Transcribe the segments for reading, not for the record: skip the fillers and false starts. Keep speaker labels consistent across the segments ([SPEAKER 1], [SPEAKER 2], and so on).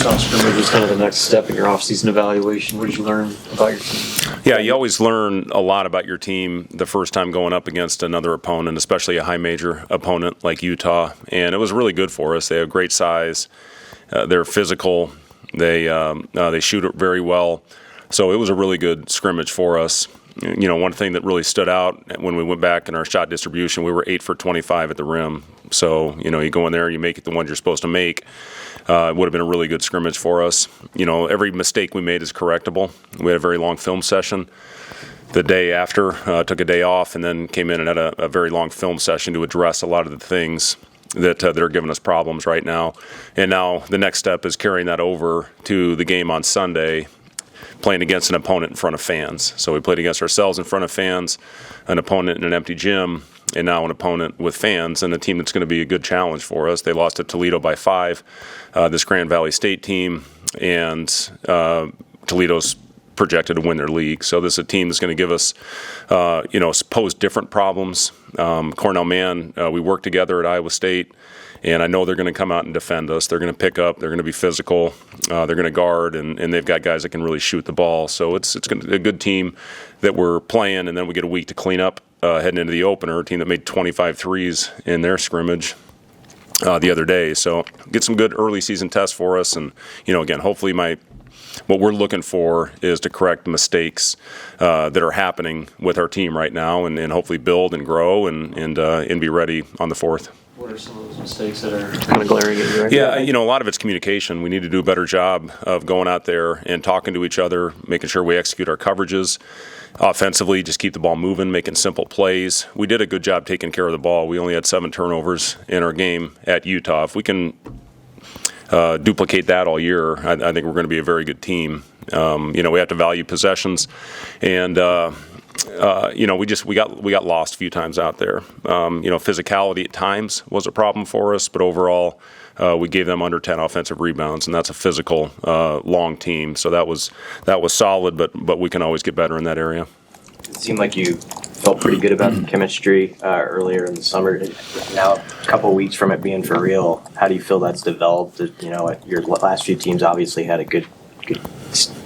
[SPEAKER 1] Utah scrimmage was kind of the next step in your offseason evaluation. What did you learn about your team?
[SPEAKER 2] Yeah, you always learn a lot about your team the first time going up against another opponent, especially a high major opponent like Utah. And it was really good for us. They have great size. They're physical. They shoot it very well. So it was a really good scrimmage for us. You know, one thing that really stood out when we went back in our shot distribution, we were 8 for 25 at the rim. So, you know, you go in there, you make it the ones you're supposed to make. It would have been a really good scrimmage for us. You know, every mistake we made is correctable. We had a very long film session the day after, took a day off, and then came in and had a very long film session to address a lot of the things that are giving us problems right now. And now the next step is carrying that over to the game on Sunday, playing against an opponent in front of fans. So we played against ourselves in front of fans, an opponent in an empty gym, and now an opponent with fans, and a team that's going to be a good challenge for us. They lost to Toledo by 5, this Grand Valley State team, and Toledo's projected to win their league. So this is a team that's going to give us, pose different problems. Cornell Man, we worked together at Iowa State, and I know they're going to come out and defend us. They're going to pick up. They're going to be physical. They're going to guard, and they've got guys that can really shoot the ball. So it's going to be a good team that we're playing, and then we get a week to clean up heading into the opener, a team that made 25 threes in their scrimmage the other day. So get some good early season tests for us. And, you know, again, hopefully what we're looking for is to correct the mistakes that are happening with our team right now, and hopefully build and grow and be ready on the 4th.
[SPEAKER 1] What are some of those mistakes that are kind of glaring at you right now?
[SPEAKER 2] Yeah, you know, a lot of it's communication. We need to do a better job of going out there and talking to each other, making sure we execute our coverages. Offensively, just keep the ball moving, making simple plays. We did a good job taking care of the ball. We only had 7 turnovers in our game at Utah. If we can duplicate that all year, I think we're going to be a very good team. We have to value possessions, and we got lost a few times out there. Physicality at times was a problem for us, but overall, we gave them under 10 offensive rebounds, and that's a physical, long team. So that was solid, but we can always get better in that area.
[SPEAKER 3] It seemed like you felt pretty good about the chemistry earlier in the summer. Now, a couple of weeks from it being for real, how do you feel that's developed? You know, your last few teams obviously had a good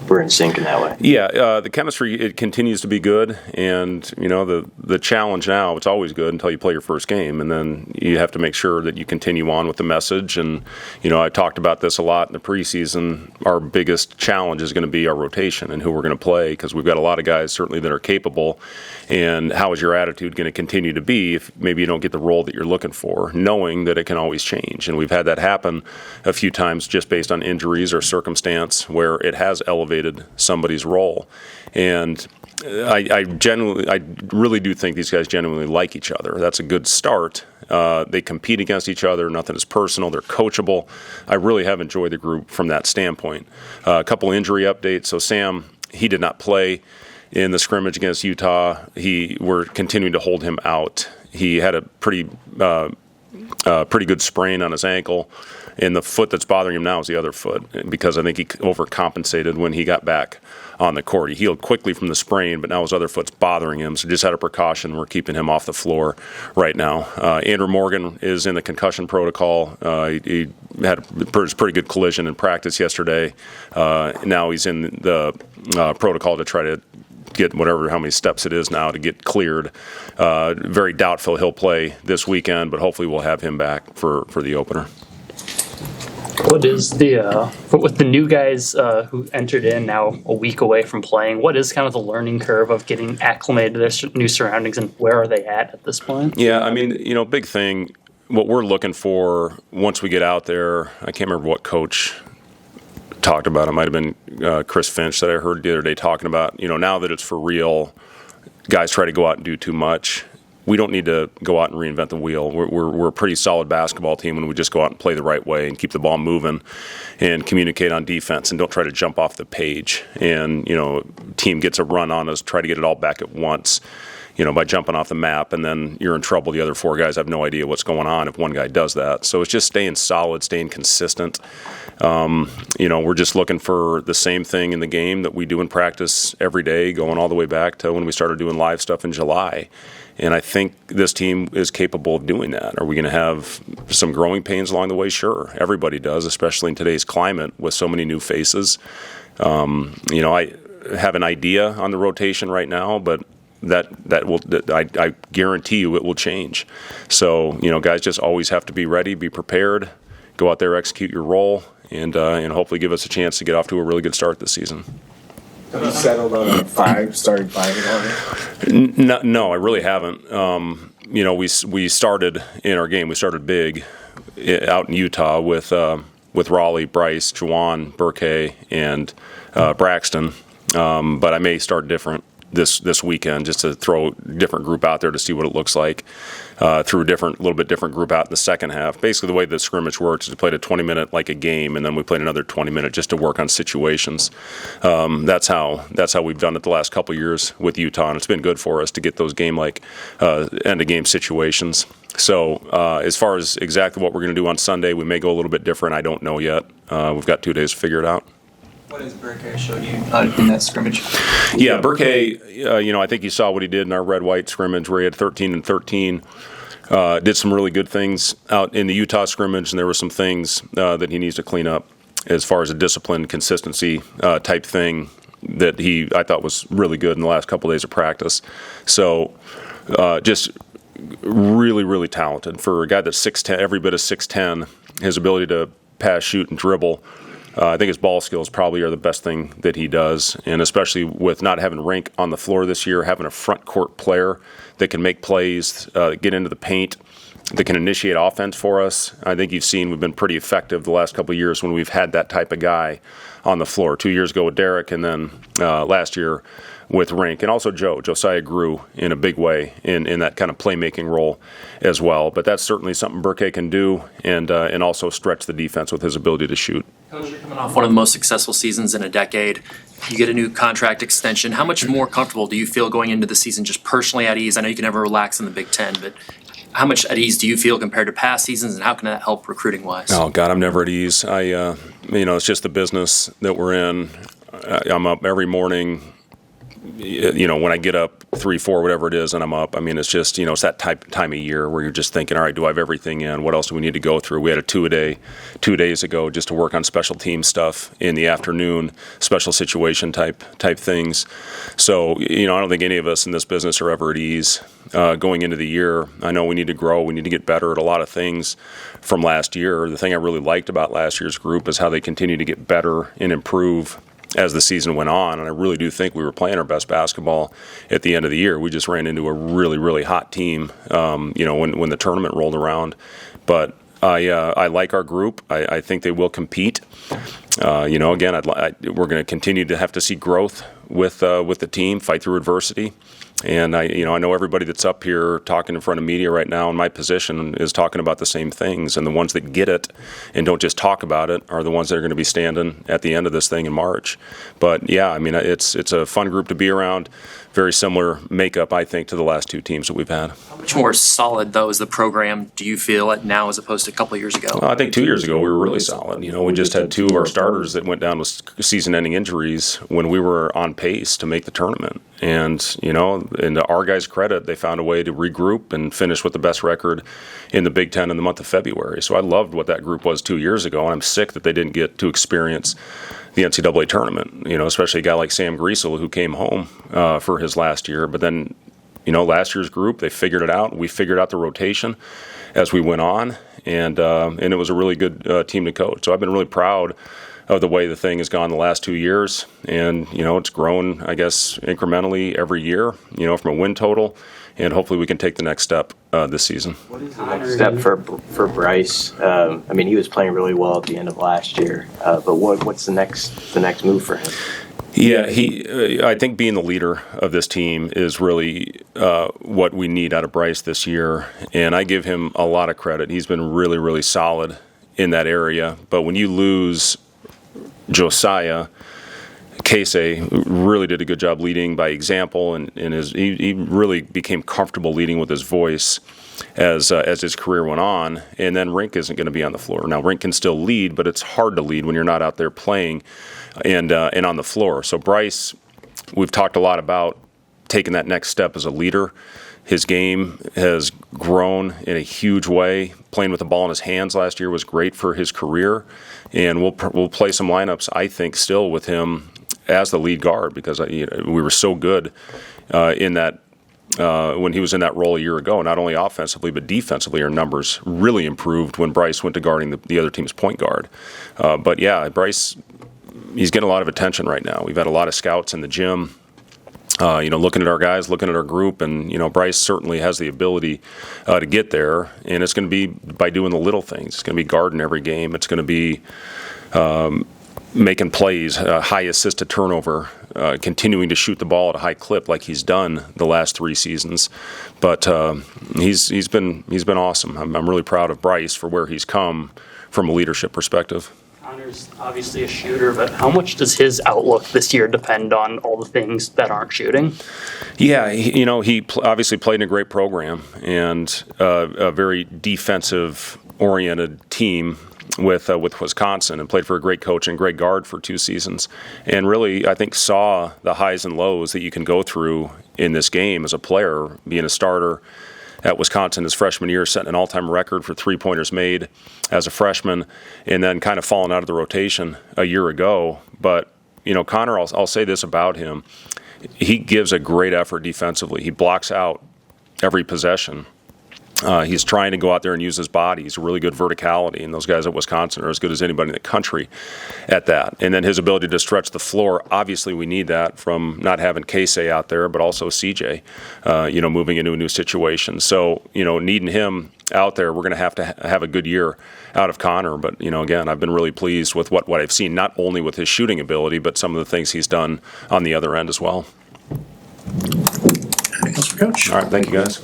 [SPEAKER 3] we're in sync in that way.
[SPEAKER 2] Yeah, the chemistry, it continues to be good, and you know the challenge now, it's always good until you play your first game, and then you have to make sure that you continue on with the message. And you know, I talked about this a lot in the preseason. Our biggest challenge is going to be our rotation and who we're going to play, because we've got a lot of guys certainly that are capable. And how is your attitude going to continue to be if maybe you don't get the role that you're looking for, knowing that it can always change? And we've had that happen a few times just based on injuries or circumstance where it has elevated somebody's role. And I really do think these guys genuinely like each other. That's a good start. They compete against each other. Nothing is personal. They're coachable. I really have enjoyed the group from that standpoint. A couple injury updates. So Sam, he did not play in the scrimmage against Utah. We're continuing to hold him out. He had a pretty good sprain on his ankle. And the foot that's bothering him now is the other foot, because I think he overcompensated when he got back on the court. He healed quickly from the sprain, but now his other foot's bothering him. So just out of precaution, we're keeping him off the floor right now. Andrew Morgan is in the concussion protocol. He had a pretty good collision in practice yesterday. Now he's in the protocol to try to get how many steps it is now to get cleared. Very doubtful he'll play this weekend, but hopefully we'll have him back for the opener.
[SPEAKER 4] What is with the new guys who entered in now a week away from playing, what is kind of the learning curve of getting acclimated to their new surroundings, and where are they at this point?
[SPEAKER 2] Yeah, I mean, you know, big thing, what we're looking for once we get out there, I can't remember what coach talked about. It might have been Chris Finch that I heard the other day talking about, you know, now that it's for real, guys try to go out and do too much. We don't need to go out and reinvent the wheel. We're a pretty solid basketball team when we just go out and play the right way and keep the ball moving and communicate on defense and don't try to jump off the page. And, you know, team gets a run on us, try to get it all back at once, you know, by jumping off the map, and then you're in trouble. The other 4 guys have no idea what's going on if one guy does that. So it's just staying solid, staying consistent. We're just looking for the same thing in the game that we do in practice every day, going all the way back to when we started doing live stuff in July. And I think this team is capable of doing that. Are we going to have some growing pains along the way? Sure. Everybody does, especially in today's climate with so many new faces. I have an idea on the rotation right now, but I guarantee you it will change. So, guys just always have to be ready, be prepared, go out there, execute your role, and hopefully give us a chance to get off to a really good start this season.
[SPEAKER 5] Have you settled on starting five at all?
[SPEAKER 2] No, I really haven't. We started in our game. We started big out in Utah with Raleigh, Bryce, Juwan, Burke, and Braxton. But I may start different this weekend just to throw a different group out there to see what it looks like. Threw a little bit different group out in the second half. Basically, the way the scrimmage works is we played a 20-minute like a game, and then we played another 20-minute just to work on situations. That's how we've done it the last couple of years with Utah, and it's been good for us to get those game-like end-of-game situations. So as far as exactly what we're going to do on Sunday, we may go a little bit different. I don't know yet. We've got 2 days to figure it out.
[SPEAKER 6] What has Burke showed you in that scrimmage?
[SPEAKER 2] Yeah, Burke, I think you saw what he did in our red-white scrimmage where he had 13 and 13. Did some really good things out in the Utah scrimmage, and there were some things that he needs to clean up as far as a discipline, consistency type thing that I thought was really good in the last couple of days of practice. So just really, really talented. For a guy that's 6'10", every bit of 6'10", his ability to pass, shoot, and dribble, I think his ball skills probably are the best thing that he does, and especially with not having Rink on the floor this year, having a front court player that can make plays, get into the paint, that can initiate offense for us. I think you've seen we've been pretty effective the last couple of years when we've had that type of guy on the floor. 2 years ago with Derek, and then last year with Rink, and also Josiah grew in a big way in that kind of playmaking role as well. But that's certainly something Burke can do, and also stretch the defense with his ability to shoot.
[SPEAKER 6] Coach, you're coming off one of the most successful seasons in a decade. You get a new contract extension. How much more comfortable do you feel going into the season, just personally at ease? I know you can never relax in the Big Ten, but how much at ease do you feel compared to past seasons, and how can that help recruiting-wise?
[SPEAKER 2] Oh, God, I'm never at ease. It's just the business that we're in. I'm up every morning. When I get up 3, 4, whatever it is, and I'm up, it's just, it's that time of year where you're just thinking, all right, do I have everything in? What else do we need to go through? We had a 2-a-day 2 days ago just to work on special team stuff in the afternoon, special situation type things. So, I don't think any of us in this business are ever at ease going into the year. I know we need to grow. We need to get better at a lot of things from last year. The thing I really liked about last year's group is how they continue to get better and improve as the season went on, and I really do think we were playing our best basketball at the end of the year. We just ran into a really, really hot team, when the tournament rolled around. But I like our group. I think they will compete. Again, we're going to continue to have to see growth with the team, fight through adversity. And I know everybody that's up here talking in front of media right now in my position is talking about the same things. And the ones that get it and don't just talk about it are the ones that are going to be standing at the end of this thing in March. But yeah, it's a fun group to be around. Very similar makeup, I think, to the last 2 teams that we've had.
[SPEAKER 6] How much more solid, though, is the program, do you feel, at now as opposed to a couple of years ago?
[SPEAKER 2] I think 2 years ago we were really solid. We just had 2 of our starters that went down with season-ending injuries when we were on pace to make the tournament. And, to our guys' credit, they found a way to regroup and finish with the best record in the Big Ten in the month of February. So I loved what that group was 2 years ago, and I'm sick that they didn't get to experience the NCAA tournament, especially a guy like Sam Griesel who came home for his last year. But then, last year's group, they figured it out. We figured out the rotation as we went on, and it was a really good team to coach. So I've been really proud of the way the thing has gone the last 2 years. And, it's grown, I guess, incrementally every year, from a win total. And hopefully we can take the next step this season.
[SPEAKER 3] What is the next step for Bryce? He was playing really well at the end of last year. But what's the next move for him?
[SPEAKER 2] Yeah, I think being the leader of this team is really what we need out of Bryce this year. And I give him a lot of credit. He's been really, really solid in that area. But when you lose Josiah, Casey really did a good job leading by example, and he really became comfortable leading with his voice as his career went on. And then Rink isn't going to be on the floor. Now, Rink can still lead, but it's hard to lead when you're not out there playing and on the floor. So Bryce, we've talked a lot about taking that next step as a leader. His game has grown in a huge way. Playing with the ball in his hands last year was great for his career, and we'll play some lineups, I think, still with him as the lead guard because we were so good in that when he was in that role a year ago. Not only offensively but defensively, our numbers really improved when Bryce went to guarding the other team's point guard. But yeah, Bryce, he's getting a lot of attention right now. We've had a lot of scouts in the gym. Looking at our guys, looking at our group, and Bryce certainly has the ability to get there, and it's going to be by doing the little things. It's going to be guarding every game. It's going to be making plays, high assist to turnover, continuing to shoot the ball at a high clip like he's done the last 3 seasons. But he's been awesome. I'm really proud of Bryce for where he's come from a leadership perspective.
[SPEAKER 4] Connor's obviously a shooter, but how much does his outlook this year depend on all the things that aren't shooting?
[SPEAKER 2] Yeah, he obviously played in a great program and a very defensive-oriented team with Wisconsin, and played for a great coach and great guard for 2 seasons. And really, I think, saw the highs and lows that you can go through in this game as a player, being a starter at Wisconsin his freshman year, setting an all-time record for three-pointers made as a freshman, and then kind of falling out of the rotation a year ago. But, Connor, I'll say this about him. He gives a great effort defensively. He blocks out every possession. He's trying to go out there and use his body. He's a really good verticality, and those guys at Wisconsin are as good as anybody in the country at that. And then his ability to stretch the floor, obviously we need that from not having Casey out there, but also CJ, moving into a new situation. So, needing him out there, we're going to have a good year out of Connor. But, again, I've been really pleased with what I've seen, not only with his shooting ability, but some of the things he's done on the other end as well.
[SPEAKER 7] Anything else for Coach?
[SPEAKER 2] All right, thank you, guys.